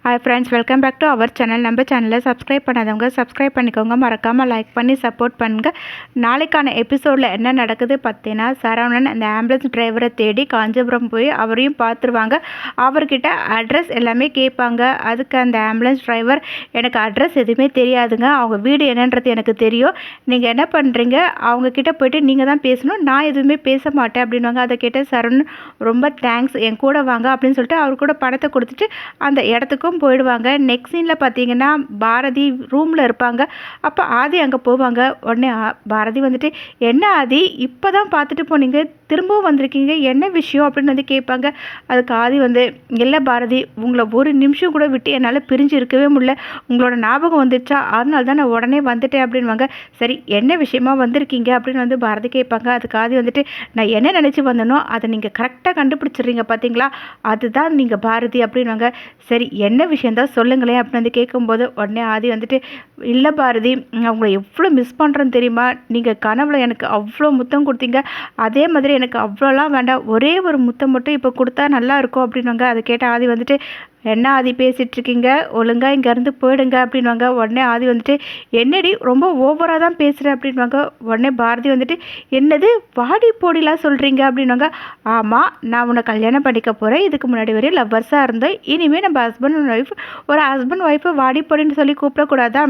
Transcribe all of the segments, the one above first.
Hi friends, welcome back to our channel. நம்ம சேனலில் subscribe பண்ணாதவங்க சப்ஸ்கிரைப் பண்ணிக்கோங்க, மறக்காமல் லைக் பண்ணி சப்போர்ட் பண்ணுங்கள். நாளைக்கான எபிசோடில் என்ன நடக்குது பார்த்தீங்கன்னா, சரவணன் அந்த ஆம்புலன்ஸ் டிரைவரை தேடி காஞ்சிபுரம் போய் அவரையும் பார்த்துருவாங்க. அவர்கிட்ட அட்ரஸ் எல்லாமே கேட்பாங்க. அதுக்கு அந்த ஆம்புலன்ஸ் டிரைவர், எனக்கு அட்ரஸ் எதுவுமே தெரியாதுங்க, அவங்க வீடு என்னன்றது எனக்கு தெரியும், நீங்கள் என்ன பண்ணுறீங்க, அவங்கக்கிட்ட போய்ட்டு நீங்கள் தான் பேசணும், நான் எதுவுமே பேச மாட்டேன் அப்படின்வாங்க. அதை கேட்ட சரவணன், ரொம்ப தேங்க்ஸ், என் கூட வாங்க அப்படின்னு சொல்லிட்டு அவர் கூட பணத்தை கொடுத்துட்டு அந்த இடத்துக்கும் போயிடுவாங்க. நெக்ஸ்ட் சீனில் பார்த்தீங்கன்னா, பாரதி ரூமில் இருப்பாங்க. அப்போ ஆதி அங்கே போவாங்க. உடனே பாரதி வந்துட்டு, என்ன ஆதி இப்போ தான் பார்த்துட்டு போனீங்க, திரும்பவும் வந்திருக்கீங்க, என்ன விஷயம் அப்படின்னு வந்து கேட்பாங்க. அதுக்கு ஆதி வந்து, இல்லை பாரதி, உங்களை ஒரு நிமிஷம் கூட விட்டு என்னால் பிரிஞ்சு இருக்கவே முடியல, உங்களோட ஞாபகம் வந்துச்சா, அதனால தான் நான் உடனே வந்துட்டேன் அப்படின்வாங்க. சரி, என்ன விஷயமா வந்திருக்கீங்க அப்படின்னு வந்து பாரதி கேட்பாங்க. அதுக்கு ஆதி வந்துட்டு, நான் என்ன நினச்சி வந்தனோ அதை நீங்கள் கரெக்டாக கண்டுபிடிச்சிடுறீங்க பார்த்தீங்களா, அதுதான் நீங்கள் பாரதி அப்படின்வாங்க. சரி, என்ன விஷயந்தான் சொல்லுங்களேன் அப்படின்னு வந்து கேட்கும்போது உடனே ஆதி வந்துட்டு, இல்லை பாரதி, நான் உங்களை எவ்வளோ மிஸ் பண்ணுறேன்னு தெரியுமா, நீங்கள் கனவுல எனக்கு அவ்வளோ முத்தம் கொடுத்தீங்க, அதே மாதிரி எனக்கு அவ்வளோலாம் வேண்டாம், ஒரே ஒரு முத்தம் மட்டும் இப்போ கொடுத்தா நல்லா இருக்கும் அப்படின்வாங்க. அதை கேட்ட ஆதி வந்துட்டு, என்ன ஆதி பேசிகிட்டு இருக்கீங்க, ஒழுங்காக இங்கேருந்து போயிடுங்க அப்படின்வாங்க. உடனே ஆதி வந்துட்டு, என்னடி ரொம்ப ஓவராக தான் பேசுகிறேன் அப்படின்வாங்க. உடனே பாரதி வந்துட்டு, என்னது வாடி போடிலாம் சொல்கிறீங்க அப்படின்வாங்க. ஆமாம், நான் உன்னை கல்யாணம் பண்ணிக்க போகிறேன், இதுக்கு முன்னாடி வரையும் லவ்வர்ஸாக இருந்தோம், இனிமேல் நம்ம ஹஸ்பண்ட் அண்ட் ஒய்ஃப், ஒரு ஹஸ்பண்ட் ஒய்ஃபை வாடி போடின்னு சொல்லி கூப்பிடக்கூடாதா,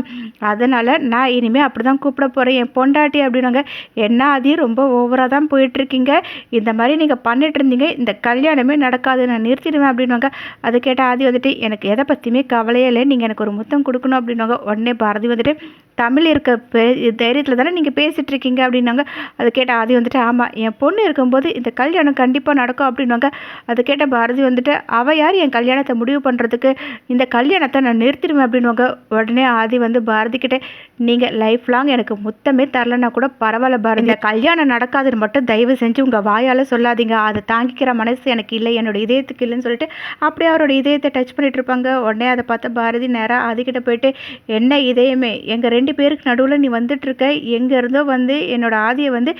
அதனால் நான் இனிமேல் அப்படி தான் கூப்பிட போகிறேன், என் பொண்டாட்டி அப்படின்வாங்க. என்ன ஆதி ரொம்ப ஓவராக தான் போயிட்டுருக்கீங்க, இந்த மாதிரி நீங்கள் பண்ணிட்டு இருந்தீங்க, இந்த கல்யாணமே நடக்காது, நான் நிறுத்திடுவேன் அப்படின்வாங்க. அதை கேட்ட ஆதி வந்துட்டு, எனக்கு எதை பற்றியுமே கவலையே இல்லை, நீங்கள் எனக்கு ஒரு முத்தம் கொடுக்கணும் அப்படின்னாங்க. உடனே பாரதி வந்துட்டு, தமிழ் இருக்க தைரியத்தில் தானே நீங்கள் பேசிகிட்டு இருக்கீங்க அப்படின்னாங்க. அதை கேட்ட ஆதி வந்துட்டு, ஆமாம், என் பொண்ணு இருக்கும்போது இந்த கல்யாணம் கண்டிப்பாக நடக்கும் அப்படின்வாங்க. அதை கேட்ட பாரதி வந்துட்டு, அவள் யார் என் கல்யாணத்தை முடிவு பண்ணுறதுக்கு, இந்த கல்யாணத்தை நான் நிறுத்திடுவேன் அப்படின்வாங்க. உடனே ஆதி வந்து பாரதி கிட்டே, நீங்கள் லைஃப் லாங் எனக்கு முத்தமே தரலன்னா கூட பரவாயில்ல பாரதி, இந்த கல்யாணம் நடக்காதுன்னு மட்டும் தயவு செஞ்சு உங்கள் வாயால் சொல்லாதீங்க, அதை தாங்கிக்கிற மனசு எனக்கு இல்லை, என்னோட இதயத்துக்கு இல்லைன்னு சொல்லிட்டு அப்படியே அவரோட இதயத்தை டச் பண்ணிட்டு இருப்பாங்க. உடனே அதை பார்த்த பாரதி நேராக ஆதிக்கிட்ட போயிட்டு, என்ன இதயமே, எங்கள் 2 பேருக்கு நடுவில் நீ வந்துட்டுருக்க, எங்கே இருந்தோ வந்து என்னோட ஆதியை வந்து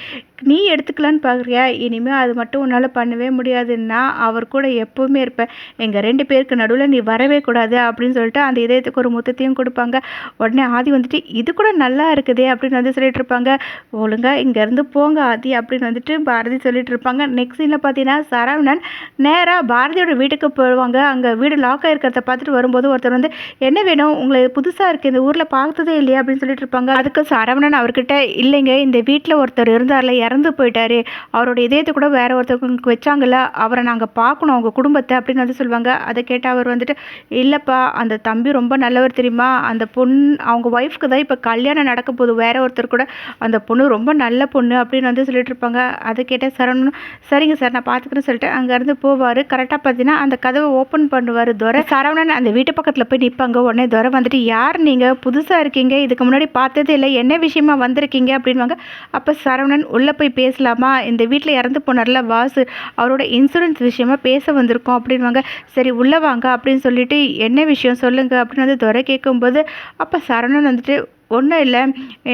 நீ எடுத்துக்கலான்னு பார்க்குறியா, இனிமேல் அது மட்டும் உன்னால் பண்ணவே முடியாது, நான் அவர் கூட எப்போவுமே இருப்பேன், எங்கள் 2 பேருக்கு நடுவில் நீ வரவே கூடாது அப்படின்னு சொல்லிட்டு அந்த இதயத்துக்கு ஒரு முத்தத்தையும் கொடுப்பாங்க. உடனே ஆதி வந்துட்டு, இது கூட நல்லா இருக்குதே அப்படின்னு வந்து சொல்லிட்டு இருப்பாங்க. ஒழுங்காக இங்கேருந்து போங்க ஆதி அப்படின்னு வந்துட்டு பாரதி சொல்லிட்டு இருப்பாங்க. நெக்ஸ்ட் சீனில் பார்த்தீங்கன்னா, சரவணன் நேராக பாரதியோட வீட்டுக்கு போடுவாங்க. அங்கே வீடு லாக் ஆகிருக்கிறத பார்த்துட்டு வரும்போது ஒருத்தர் வந்து, என்ன வேணும், உங்களை புதுசாக இருக்குது, இந்த ஊரில் பார்த்ததே இல்லையா அப்படின்னு சொல்லிட்டு இருப்பாங்க. அதுக்கு சரவணன் அவர்கிட்ட, இல்லைங்க, இந்த வீட்டில் ஒருத்தர் இருந்தார்ல, இறந்து போயிட்டாரு, அவரோட இதயத்தை கூட வேற ஒருத்தவங்களுக்கு வச்சாங்கல்ல, அவரை நாங்கள் பார்க்கணும், அவங்க குடும்பத்தை அப்படின்னு வந்து சொல்லுவாங்க. அதை கேட்டு அவர் வந்துட்டு, இல்லைப்பா, அந்த தம்பி ரொம்ப நல்லவர் தெரியுமா, அந்த பொண்ணு அவங்க ஒய்ஃப்க்கு தான் இப்போ கல்யாணம் நடக்க போகுது வேற ஒருத்தர் கூட, அந்த பொண்ணு ரொம்ப நல்ல பொண்ணு அப்படின்னு வந்து சொல்லிட்டு இருப்பாங்க. அதை கேட்ட சரவணன், சரிங்க சார், நான் பார்த்துக்கிறேன்னு சொல்லிட்டு அங்கேருந்து போவார். கரெக்டாக பார்த்தீங்கன்னா அந்த கதவை ஓப்பன் பண்ணுவார் துரை. சரவணன் அந்த வீட்டு பக்கத்தில் போய் நிற்பாங்க. உடனே துரை வந்துட்டு, யார் நீங்கள், புதுசாக இருக்கீங்க, இதுக்கு முன்னாடி பார்த்ததே இல்லை, என்ன விஷயமா வந்திருக்கீங்க அப்படின்வாங்க. அப்போ சரவணன், உள்ளே போய் பேசலாமா, இந்த வீட்டில் இறந்து போனார்ல வாசு, அவரோட இன்சூரன்ஸ் விஷயமா பேச வந்திருக்கோம் அப்படின்வாங்க. சரி உள்ளே வாங்க அப்படின்னு சொல்லிட்டு, என்ன விஷயம் சொல்லுங்கள் அப்படின்னு வந்து துரை கேட்கும்போது, அப்போ சரவணன் வந்துட்டு, ஒன்றும் இல்லை,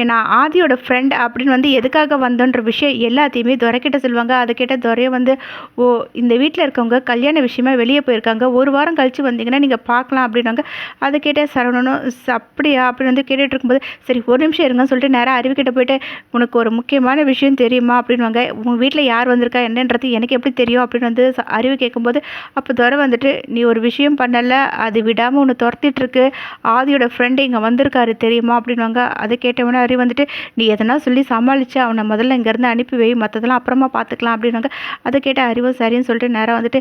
நான் ஆதியோட ஃப்ரெண்ட் அப்படின்னு வந்து எதுக்காக வந்தோன்ற விஷயம் எல்லாத்தையுமே துரைக்கிட்ட சொல்லுவாங்க. அதை கேட்ட துரையை வந்து, ஓ, இந்த வீட்டில் இருக்கவங்க கல்யாண விஷயமா வெளியே போயிருக்காங்க, ஒரு வாரம் கழித்து வந்தீங்கன்னா நீங்கள் பார்க்கலாம் அப்படின்னாங்க. அதை கேட்ட சரவணனும், அப்படியா அப்படின்னு வந்து கேட்டுட்டு இருக்கும்போது, சரி ஒரு நிமிஷம் இருங்கன்னு சொல்லிட்டு நேராக அறிவுக்கிட்ட போயிட்டு, உனக்கு ஒரு முக்கியமான விஷயம் தெரியுமா அப்படின்வாங்க. உங்கள் வீட்டில் யார் வந்திருக்கா என்னன்றது எனக்கு எப்படி தெரியும் அப்படின்னு வந்து அறிவு கேட்கும்போது, அப்போ துரை வந்துட்டு, நீ ஒரு விஷயம் பண்ணல, அது விடாமல் ஒன்று துரத்திட்டுருக்கு, ஆதியோட ஃப்ரெண்டு இங்கே வந்திருக்காரு தெரியுமா அப்படின்வாங்க. அதை கேட்டவொடனே அறிவு வந்துட்டு, நீ எதனா சொல்லி சமாளித்து அவனை முதல்ல இங்கேருந்து அனுப்பி வை, மற்றதெல்லாம் அப்புறமா பார்த்துக்கலாம் அப்படின்னாங்க. அதை கேட்ட அறிவு சரின்னு சொல்லிட்டு நேராக வந்துட்டு,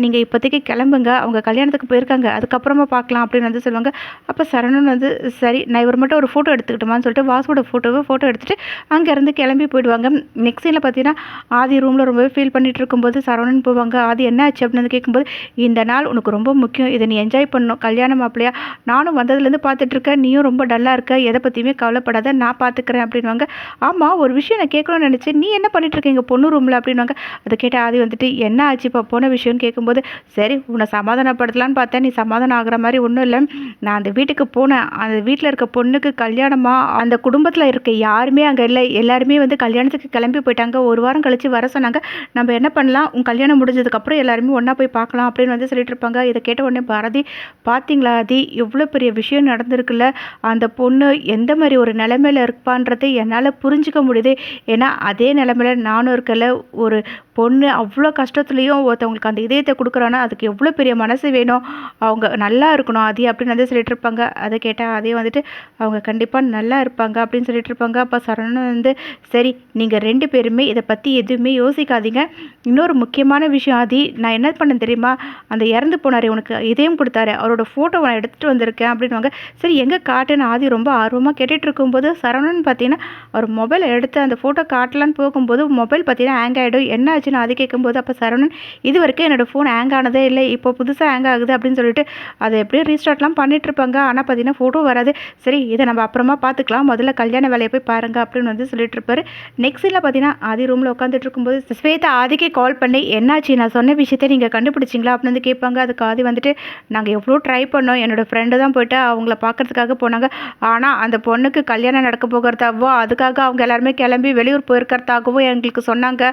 நீங்கள் இப்போதைக்கு கிளம்புங்க, அவங்க கல்யாணத்துக்கு போயிருக்காங்க, அதுக்கப்புறமா பார்க்கலாம் அப்படின்னு வந்து சொல்லுவாங்க. அப்போ சரவணன் வந்து, சரி நான் இவர் மட்டும் ஒரு ஃபோட்டோ எடுத்துக்கிட்டோமான்னு சொல்லிட்டு வாசுவோட ஃபோட்டோ எடுத்துகிட்டு அங்கேருந்து கிளம்பி போயிடுவாங்க. நெக்ஸ்ட் சீனில் பார்த்தீங்கன்னா, ஆதி ரூமில் ரொம்பவே ஃபீல் பண்ணிட்டு இருக்கும்போது சரவணன் போவாங்க. ஆதி என்ன ஆச்சு அப்படின்னு வந்து கேட்கும்போது, இந்த நாள் உனக்கு ரொம்ப முக்கியம், இதை நீ என்ஜாய் பண்ணணும், கல்யாணம் மாப்பிள்ளையா நானும் வந்ததுலேருந்து பார்த்துட்ருக்கேன், நீயும் ரொம்ப டல்லாக இருக்க, எதை பற்றியுமே கவலைப்படாத, நான் பார்த்துக்கிறேன் அப்படின்வாங்க. ஆமாம், ஒரு விஷயம் நான் கேட்கணும்னு நினச்சேன், நீ என்ன பண்ணிட்டுருக்கீங்க பொண்ணு ரூமில் அப்படின்வாங்க. அதை கேட்டால் ஆதி வந்துட்டு என்ன ஆச்சு இப்போ போன விஷயம்னு கேட்கும்போது, சரி உன்னை சமாதானப்படுத்தலான்னு பார்த்தேன், நீ சமாதானம் ஆகிற மாதிரி ஒன்றும் இல்லை. நான் அந்த வீட்டுக்கு போனேன், அந்த வீட்டில் இருக்க பொண்ணுக்கு கல்யாணமா, அந்த குடும்பத்தில் இருக்க யாருமே அங்கே இல்லை, எல்லாருமே வந்து கல்யாணத்துக்கு கிளம்பி போயிட்டாங்க. ஒரு வாரம் கழித்து வர சொன்னாங்க. நம்ம என்ன பண்ணலாம், உன் கல்யாணம் முடிஞ்சதுக்கப்புறம் எல்லாருமே ஒன்றா போய் பார்க்கலாம் அப்படின்னு வந்து சொல்லிட்டு இருப்பாங்க. இதை கேட்ட உடனே பாரதி, பார்த்தீங்களா ஆதி, எவ்வளோ பெரிய விஷயம் நடந்திருக்குல்ல, அந்த பொண்ணு எந்த மாதிரி ஒரு நிலைமையில் இருப்பான்றதை என்னால் புரிஞ்சிக்க முடியுது. ஏன்னா அதே நிலைமையில் நானும் இருக்கல. ஒரு பொண்ணு அவ்வளோ கஷ்டத்துலேயும் ஒருத்தவங்களுக்கு அந்த இதயத்தை கொடுக்குறான்னா அதுக்கு எவ்வளோ பெரிய மனசு வேணும், அவங்க நல்லா இருக்கணும் ஆதி அப்படின்னு வந்து சொல்லிட்டு இருப்பாங்க. அதை கேட்டால் அதே வந்துட்டு அவங்க கண்டிப்பாக நல்லா இருப்பாங்க அப்படின்னு சொல்லிட்டு இருப்பாங்க. அப்போ சரவணன் வந்து, சரி நீங்கள் 2 பேருமே இதை பற்றி எதுவுமே யோசிக்காதீங்க. இன்னொரு முக்கியமான விஷயம் ஆதி, நான் என்ன பண்ணேன் தெரியுமா, அந்த இறந்து போனார் உனக்கு இதயம் கொடுத்தாரு, அவரோட ஃபோட்டோவை நான் எடுத்துகிட்டு வந்திருக்கேன் அப்படின்வாங்க. சரி எங்கே காட்டுன்னு ஆதி ரொம்ப ஆர்வமாக கேட்டுட்டு இருக்கும்போது சரவணன் பார்த்தீங்கன்னா அவர் மொபைலை எடுத்து அந்த ஃபோட்டோ காட்டலான்னு போகும்போது மொபைல் பார்த்தீங்கன்னா ஹேங் ஆகிடும். என்ன ஆச்சுன்னு ஆதி கேட்கும்போது, அப்போ சரவணன், இது வரைக்கும் என்னோடய ஃபோன் ஹேங் ஆனதே இல்லை, இப்போ புதுசாக ஹேங் ஆகுது அப்படின்னு சொல்லிட்டு அதை எப்படியும் ரீஸ்டார்ட்லாம் பண்ணிட்டு இருப்பாங்க. ஆனால் பார்த்தீங்கன்னா ஃபோட்டோ வராது. சரி இதை நம்ம அப்புறமா பார்த்துக்கலாம், முதல்ல கல்யாண வேலையை போய் பாருங்க அப்படின்னு வந்து சொல்லிட்டு இருப்பாரு. நெக்ஸ்ட் இல்லை பார்த்தீங்கன்னா ஆதி ரூமில் உட்காந்துட்டு இருக்கும்போது ஸ்வேதா ஆதிக்கு கால் பண்ணி, என்னாச்சு நான் சொன்ன விஷயத்தை நீங்கள் கண்டுபிடிச்சிங்களா அப்படின்னு வந்து கேட்பாங்க. அதுக்கு ஆதி வந்துட்டு, நாங்கள் எவ்வளோ ட்ரை பண்ணோம், என்னோடய ஃப்ரெண்டு தான் போய்ட்டு அவங்கள பார்க்கறதுக்காக போனாங்க, ஆனால் அந்த பொண்ணுக்கு கல்யாணம் நடக்க போகிறதாவோ அதுக்காக அவங்க எல்லாருமே கிளம்பி வெளியூர் போயிருக்கிறதாகவும் எங்களுக்கு சொன்னாங்க,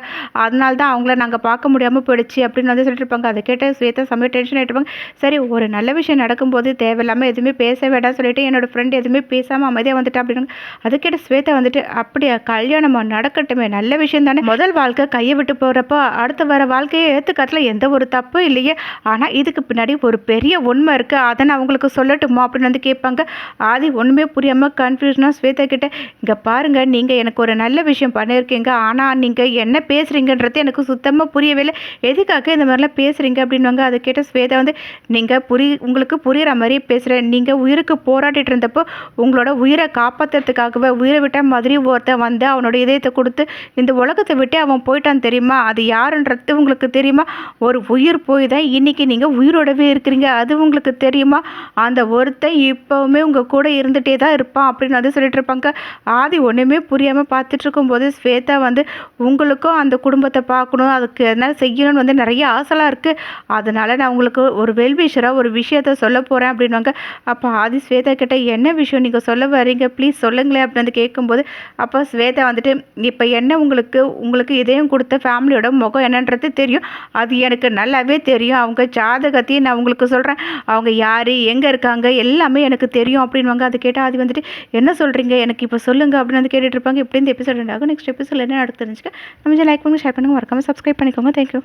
அதனால தான் அவங்கள நாங்கள் பார்க்க முடியாமல் போயிடுச்சு அப்படின்னு வந்து சொல்லிட்டு இருப்பாங்க. அதை கேட்டு ஸ்வேதா செம்ம டென்ஷன் ஆகிட்டுருப்பாங்க. சரி ஒரு நல்ல விஷயம் நடக்கும்போது தேவையில்லாமல் எதுவுமே பேச வேண்டாம் சொல்லிட்டு என்னோடய ஃப்ரெண்டு எதுவுமே பேசாமல் அமைதியாக வந்துட்டு அப்படின்னு. அதை கேட்டு ஸ்வேதா வந்துட்டு, அப்படியா, கல்யாணமாக நடக்கட்டுமே, நல்ல விஷயம் தானே, முதல் வாழ்க்கை கையை விட்டு போகிறப்போ அடுத்த வர வாழ்க்கையை ஏற்றுக்கிறதுல எந்த ஒரு தப்பும் இல்லையே, ஆனால் இதுக்கு பின்னாடி ஒரு பெரிய உண்மை இருக்குது, அதை நான் அவங்களுக்கு சொல்லட்டுமா அப்படின்னு வந்து கேட்பாங்க. ஆதி ஒன்றுமே புரியாமல் கன்ஃபியூஷனாக ஸ்வேதா கிட்ட, இங்கே பாருங்கள் நீங்கள் எனக்கு ஒரு நல்ல விஷயம் பண்ணியிருக்கீங்க, ஆனால் நீங்கள் என்ன பேசுகிறீங்கன்றது எனக்கு சுத்தமாக புரியவே இல்லை, எதுக்காக இந்த மாதிரிலாம் பேசுகிறீங்க அப்படின்வாங்க. அதை கேட்ட ஸ்வேதா வந்து, நீங்கள் உங்களுக்கு புரிகிற மாதிரி பேசுகிறேன், நீங்கள் உயிருக்கு போராடிட்டு இருந்தப்போ உங்களோட உயிரை காப்பாற்றுறதுக்காகவே உயிரை விட்ட மாதிரி ஒருத்தன் வந்து அவனோட இதயத்தை கொடுத்து இந்த உலகத்தை விட்டு அவன் போயிட்டான் தெரியுமா, அது யாருன்றது உங்களுக்கு தெரியுமா, ஒரு உயிர் போய் தான் இன்றைக்கி நீங்கள் உயிரோடவே இருக்கிறீங்க, அது உங்களுக்கு தெரியுமா, அந்த ஒருத்தன் இப்போவுமே உங்கள் கூட இருந்துகிட்டே தான் இருப்பான் அப்படின்னு வந்து சொல்லிட்டு இருப்பாங்க. ஆதி ஒன்றுமே புரியாமல் பார்த்துட்டு இருக்கும்போது ஸ்வேதா வந்து, உங்களுக்கும் அந்த குடும்பத்தை பார்க்கணும், அதுக்கு என்ன செய்யணும்னு வந்து நிறைய ஆசைலாம் இருக்குது, அதனால் நான் உங்களுக்கு ஒரு வெல்விஷராக ஒரு விஷயத்த சொல்ல போகிறேன் அப்படின்வாங்க. அப்போ ஆதி ஸ்வேதா கிட்ட, என்ன விஷயம் நீங்கள் சொல்ல வரீங்க, ப்ளீஸ் சொல்லுங்களேன் அப்படின்னு வந்து கேட்கும்போது, அப்போ ஸ்வேதா வந்துட்டு, இப்போ என்ன உங்களுக்கு இதயம் கொடுத்த ஃபேமிலியோட முகம் என்னன்றது தெரியும், அது எனக்கு நல்லாவே தெரியும், அவங்க ஜாதகத்தையும் நான் உங்களுக்கு சொல்கிறேன், அவங்க யார் எங்கே இருக்காங்க எல்லாமே எனக்கு தெரியும் அப்படின்வாங்க. அது கேட்டால் ஆதி வந்துட்டு, என்ன சொல்கிறீங்க, எனக்கு இப்போ சொல்லுங்கள் அப்படின்னு வந்து கேட்டுட்டு இருப்பாங்க. இப்படி இந்த எபிசோட் ஆகும். நெக்ஸ்ட் எபிசோட் என்ன நடக்குது தெரிஞ்சுக்க நம்ம லைக் பண்ணுங்கள், ஷேர் பண்ணுங்கள், மறக்காமல் சப்ஸ்கிரைப் பண்ணிக்கோங்க. தேங்க்யூ.